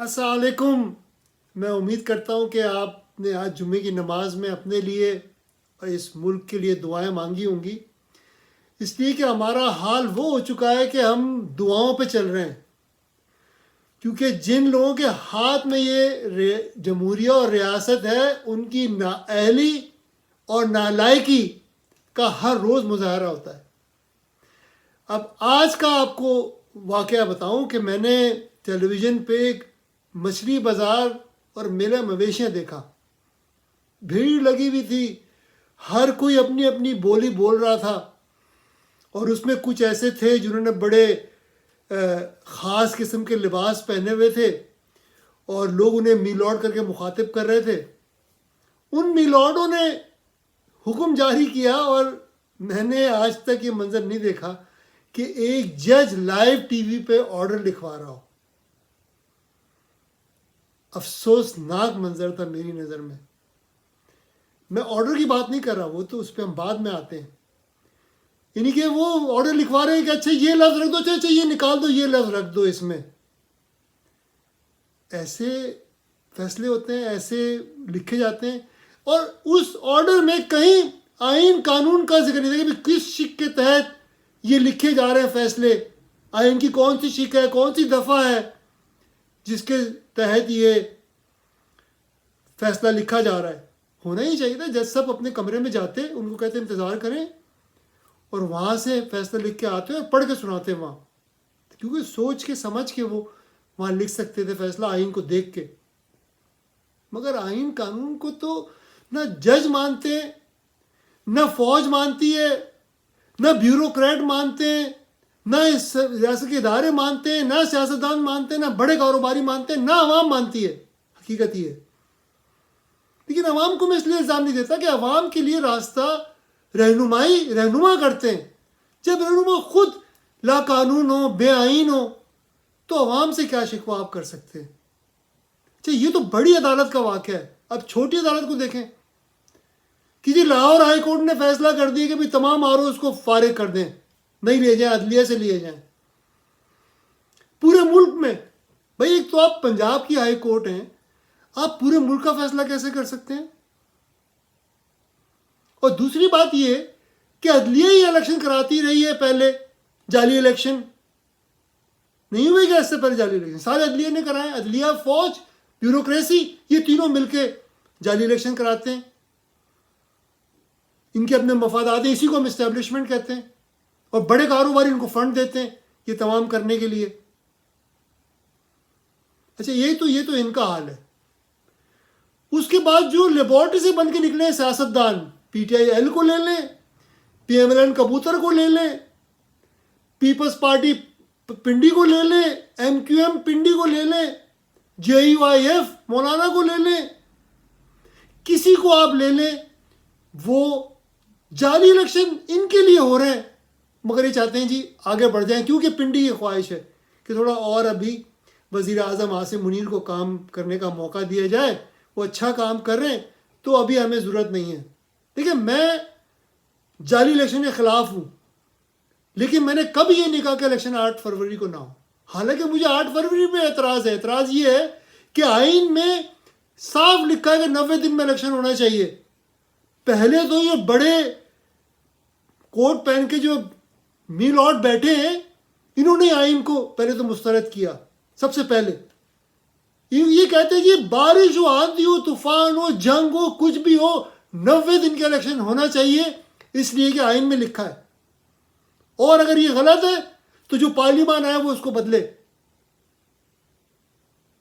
अस्सलाम वालेकुम। मैं उम्मीद करता हूँ कि आपने आज जुम्मे की नमाज में अपने लिए और इस मुल्क के लिए दुआएं मांगी होंगी, इसलिए कि हमारा हाल वो हो चुका है कि हम दुआओं पे चल रहे हैं। क्योंकि जिन लोगों के हाथ में ये जमहूरिया और रियासत है, उनकी नाअहली और नालायकी का हर रोज़ मुजाहरा होता है। अब आज का आपको वाक़या बताऊं कि मैंने टेलीविज़न पे एक मछली बाज़ार और मेला मवेशियाँ देखा। भीड़ लगी हुई थी, हर कोई अपनी अपनी बोली बोल रहा था। और उसमें कुछ ऐसे थे जिन्होंने बड़े ख़ास किस्म के लिबास पहने हुए थे और लोग उन्हें मीलॉर्ड करके मुखातिब कर रहे थे। उन मीलॉर्डों ने हुक्म जारी किया और मैंने आज तक ये मंज़र नहीं देखा कि एक जज लाइव टीवी पे ऑर्डर लिखवा रहा हो। अफसोसनाक मंजर था मेरी नज़र में। मैं ऑर्डर की बात नहीं कर रहा, वो तो उस पर हम बाद में आते हैं। यानी कि वो ऑर्डर लिखवा रहे हैं कि अच्छा ये लफ्ज़ रख दो, अच्छा ये निकाल दो, ये लफ्ज़ रख दो इसमें। ऐसे फैसले होते हैं, ऐसे लिखे जाते हैं। और उस ऑर्डर में कहीं आइन कानून का जिक्र नहीं था कि किस शिक के तहत ये लिखे जा रहे हैं फैसले। आइन की कौन सी शिक है, कौन सी दफ़ा है जिसके तहत ये फैसला लिखा जा रहा है। होना ही चाहिए था, जज साहब अपने कमरे में जाते, उनको कहते इंतज़ार करें और वहाँ से फैसला लिख के आते और पढ़ के सुनाते वहाँ, क्योंकि सोच के समझ के वो वहाँ लिख सकते थे फैसला आइन को देख के। मगर आइन कानून को तो ना जज मानते हैं, ना फौज मानती है, ना ब्यूरोक्रेट मानते हैं, ना रियासत के इदारे मानते हैं, ना सियासतदान मानते हैं, ना बड़े कारोबारी मानते हैं, ना अवाम मानती है। हकीकत ये है। लेकिन अवाम को मैं इसलिए इल्ज़ाम नहीं देता कि अवाम के लिए रास्ता रहनुमा करते हैं। जब रहनुमा खुद लाकानून हो, बेआइन हो, तो अवाम से क्या शिकवा आप कर सकते हैं। अच्छा, ये तो बड़ी अदालत का वाक़या है। अब छोटी अदालत को देखें कि जी लाहौर हाई कोर्ट ने फैसला कर दिया कि भाई तमाम आरोज़ को फारिग कर दें, नहीं ले जाएं, अदलिया से लिए जाएं। पूरे मुल्क में भाई, एक तो आप पंजाब की हाई कोर्ट हैं, आप पूरे मुल्क का फैसला कैसे कर सकते हैं। और दूसरी बात ये कि अदलिया ही इलेक्शन कराती रही है। पहले जाली इलेक्शन नहीं हुए क्या? इससे पहले जाली इलेक्शन सारे अदलिया ने कराए। अदलिया, फौज, ब्यूरोक्रेसी, ये तीनों मिलके जाली इलेक्शन कराते हैं। इनके अपने मफादात हैं, इसी को हम इस्टेब्लिशमेंट कहते हैं। और बड़े कारोबारी इनको फंड देते हैं ये तमाम करने के लिए। अच्छा, ये तो इनका हाल है। उसके बाद जो लेबॉर्टरी से बन के निकले हैं सियासतदान, PTI को ले लें, PMLN कबूतर को ले लें, पीपल्स पार्टी पिंडी को ले लें, MQM पिंडी को ले लें, JUIF मौलाना को ले लें, किसी को आप ले लें, वो जाली इलेक्शन इनके लिए हो रहे हैं। मगर ये चाहते हैं जी आगे बढ़ जाएं, क्योंकि पिंडी की ख्वाहिश है कि थोड़ा और अभी वज़ीर आज़म आसिम मुनीर को काम करने का मौका दिया जाए। वो अच्छा काम कर रहे हैं, तो अभी हमें ज़रूरत नहीं है। देखिए, मैं जाली इलेक्शन के ख़िलाफ़ हूँ, लेकिन मैंने कभी ये नहीं कहा कि इलेक्शन 8 फरवरी को ना हो। हालांकि मुझे 8 फरवरी पे एतराज़ है। एतराज़ ये है कि आइन में साफ लिखा है कि 90 दिन में इलेक्शन होना चाहिए। पहले तो ये बड़े कोट पहन के जो मीलॉर्ड बैठे हैं, इन्होंने आइन को पहले तो मुस्तरद किया। सबसे पहले ये कहते हैं कि बारिश हो, आंधी हो, तूफान हो, जंग हो, कुछ भी हो, 90 दिन का इलेक्शन होना चाहिए, इसलिए कि आइन में लिखा है। और अगर ये गलत है तो जो पार्लियामान आया वो उसको बदले।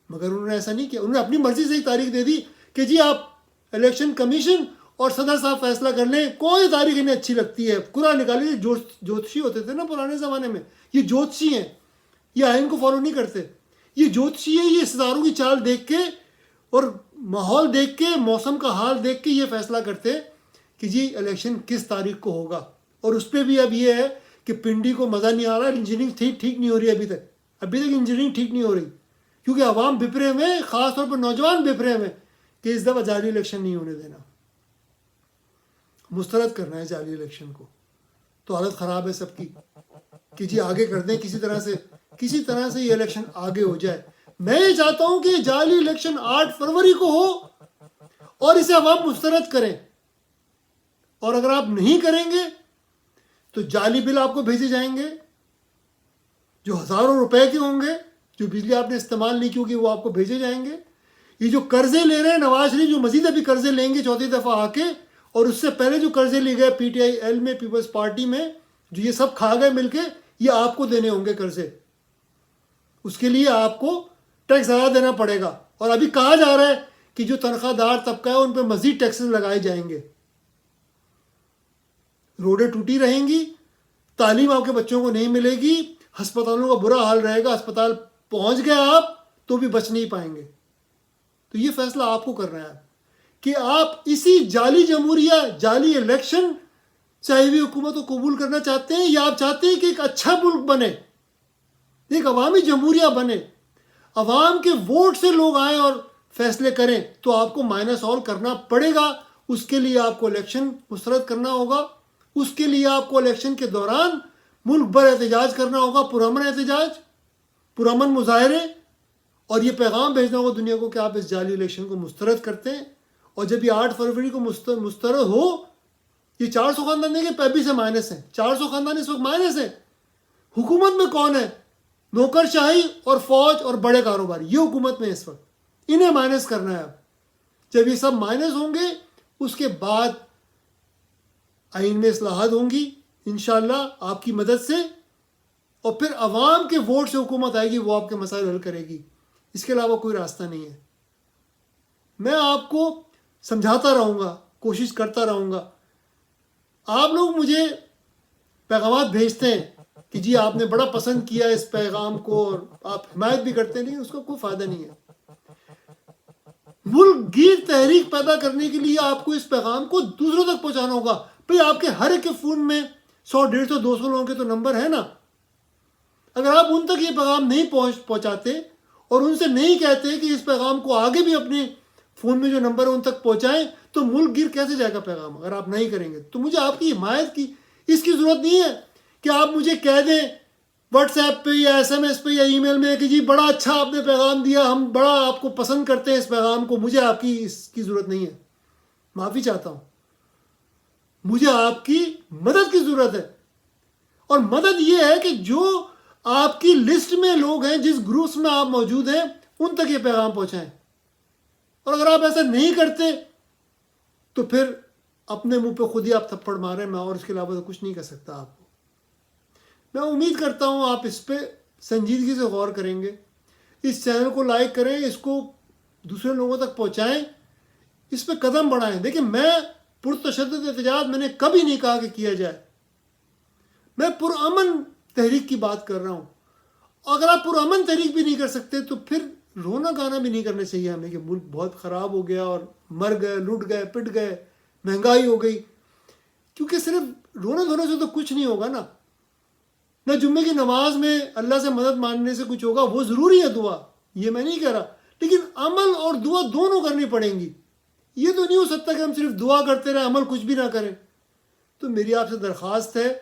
मगर उन्होंने ऐसा नहीं किया। उन्होंने अपनी मर्जी से एक तारीख दे दी कि जी आप इलेक्शन कमीशन और सदर साहब फैसला कर लें, कौन सी तारीख इन्हें अच्छी लगती है। कुरान निकालिए। ज्योतिषी होते थे ना पुराने ज़माने में, ये ज्योतिषी हैं, ये आइन को फॉलो नहीं करते। ये ज्योतिषी है, ये सितारों की चाल देख के और माहौल देख के, मौसम का हाल देख के ये फैसला करते कि जी इलेक्शन किस तारीख को होगा। और उस पर भी अब ये है कि पिंडी को मज़ा नहीं आ रहा, इंजीनियरिंग ठीक नहीं हो रही अभी तक इंजीनियरिंग ठीक नहीं हो रही, क्योंकि अवाम बिफरे हुए, ख़ासतौर पर नौजवान बिफरे हुए कि इस दफ़ा जाली इलेक्शन नहीं होने देना, मुस्तरद करना है जाली इलेक्शन को। तो हालत ख़राब है सबकी कि जी आगे कर दें, किसी तरह से ये इलेक्शन आगे हो जाए। میں یہ چاہتا ہوں کہ یہ جعلی الیکشن 8 فروری کو ہو اور اسے عوام مسترد کریں، اور اگر آپ نہیں کریں گے تو جعلی بل آپ کو بھیجے جائیں گے جو ہزاروں روپے کے ہوں گے، جو بجلی آپ نے استعمال نہیں کی ہوگی وہ آپ کو بھیجے جائیں گے۔ یہ جو قرضے لے رہے ہیں نواز شریف، جو مزید ابھی قرضے لیں گے چوتھی دفعہ آ کے، اور اس سے پہلے جو قرضے لیے گئے پی ٹی آئی ایل میں، پیپلز پارٹی میں، جو یہ سب کھا گئے مل کے، یہ آپ کو دینے ہوں گے قرضے۔ اس کے لیے آپ کو ٹیکس زیادہ دینا پڑے گا، اور ابھی کہا جا رہا ہے کہ جو تنخواہ دار طبقہ ہے ان پہ مزید ٹیکسز لگائے جائیں گے۔ روڈیں ٹوٹی رہیں گی، تعلیم آپ کے بچوں کو نہیں ملے گی، ہسپتالوں کا برا حال رہے گا، ہسپتال پہنچ گئے آپ تو بھی بچ نہیں پائیں گے۔ تو یہ فیصلہ آپ کو کرنا ہے کہ آپ اسی جعلی جمہوریہ، جعلی الیکشن چاہے ہوئی حکومت کو قبول کرنا چاہتے ہیں، یا آپ چاہتے ہیں کہ ایک اچھا ملک بنے، ایک عوامی جمہوریہ بنے، عوام کے ووٹ سے لوگ آئیں اور فیصلے کریں۔ تو آپ کو مائنس آل کرنا پڑے گا، اس کے لیے آپ کو الیکشن مسترد کرنا ہوگا، اس کے لیے آپ کو الیکشن کے دوران ملک بھر احتجاج کرنا ہوگا، پرامن احتجاج، پرامن مظاہرے، اور یہ پیغام بھیجنا ہوگا دنیا کو کہ آپ اس جعلی الیکشن کو مسترد کرتے ہیں۔ اور جب یہ 8 فروری کو مسترد ہو، یہ 400 خاندان دیکھیں پیپی سے مائنس ہیں، 400 خاندان اس وقت مائنس ہیں۔ حکومت میں کون ہے؟ نوکر شاہی اور فوج اور بڑے کاروباری، یہ حکومت میں اس وقت، انہیں مائنس کرنا ہے اب۔ جب یہ سب مائنس ہوں گے، اس کے بعد آئین میں اصلاحات ہوں گی انشاءاللہ آپ کی مدد سے، اور پھر عوام کے ووٹ سے حکومت آئے گی، وہ آپ کے مسائل حل کرے گی۔ اس کے علاوہ کوئی راستہ نہیں ہے۔ میں آپ کو سمجھاتا رہوں گا، کوشش کرتا رہوں گا۔ آپ لوگ مجھے پیغامات بھیجتے ہیں کہ جی آپ نے بڑا پسند کیا اس پیغام کو، اور آپ حمایت بھی کرتے ہیں، لیکن اس کا کوئی فائدہ نہیں ہے۔ ملک گیر تحریک پیدا کرنے کے لیے آپ کو اس پیغام کو دوسروں تک پہنچانا ہوگا۔ بھئی آپ کے ہر ایک کے فون میں 100، 150، 200 لوگوں کے تو نمبر ہے نا۔ اگر آپ ان تک یہ پیغام نہیں پہنچاتے اور ان سے نہیں کہتے کہ اس پیغام کو آگے بھی اپنے فون میں جو نمبر ہے ان تک پہنچائیں، تو ملک گیر کیسے جائے گا پیغام اگر آپ نہیں کریں گے؟ تو مجھے آپ کی حمایت کی اس کی ضرورت نہیں ہے کہ آپ مجھے کہہ دیں واٹس ایپ پہ یا ایس ایم ایس پہ یا ای میل میں کہ جی بڑا اچھا آپ نے پیغام دیا، ہم بڑا آپ کو پسند کرتے ہیں اس پیغام کو۔ مجھے آپ کی اس کی ضرورت نہیں ہے، معافی چاہتا ہوں۔ مجھے آپ کی مدد کی ضرورت ہے، اور مدد یہ ہے کہ جو آپ کی لسٹ میں لوگ ہیں، جس گروپس میں آپ موجود ہیں، ان تک یہ پیغام پہنچائیں۔ اور اگر آپ ایسا نہیں کرتے تو پھر اپنے منہ پہ خود ہی آپ تھپڑ ماریں، میں اور اس کے علاوہ تو کچھ نہیں کر سکتا آپ کو۔ میں امید کرتا ہوں آپ اس پہ سنجیدگی سے غور کریں گے، اس چینل کو لائک کریں، اس کو دوسرے لوگوں تک پہنچائیں، اس پہ قدم بڑھائیں۔ دیکھیں میں پرتشدد احتجاج میں نے کبھی نہیں کہا کہ کیا جائے، میں پرامن تحریک کی بات کر رہا ہوں۔ اگر آپ پرامن تحریک بھی نہیں کر سکتے تو پھر رونا گانا بھی نہیں کرنا چاہیے ہمیں کہ ملک بہت خراب ہو گیا اور مر گئے، لٹ گئے، پٹ گئے، مہنگائی ہو گئی، کیونکہ صرف رونا دھونے سے تو کچھ نہیں ہوگا نا۔ نہ جمعے کی نماز میں اللہ سے مدد مانگنے سے کچھ ہوگا، وہ ضروری ہے دعا، یہ میں نہیں کہہ رہا، لیکن عمل اور دعا دونوں کرنی پڑیں گی۔ یہ تو نہیں ہو سکتا کہ ہم صرف دعا کرتے رہیں، عمل کچھ بھی نہ کریں۔ تو میری آپ سے درخواست ہے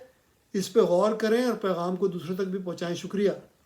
اس پہ غور کریں اور پیغام کو دوسروں تک بھی پہنچائیں۔ شکریہ۔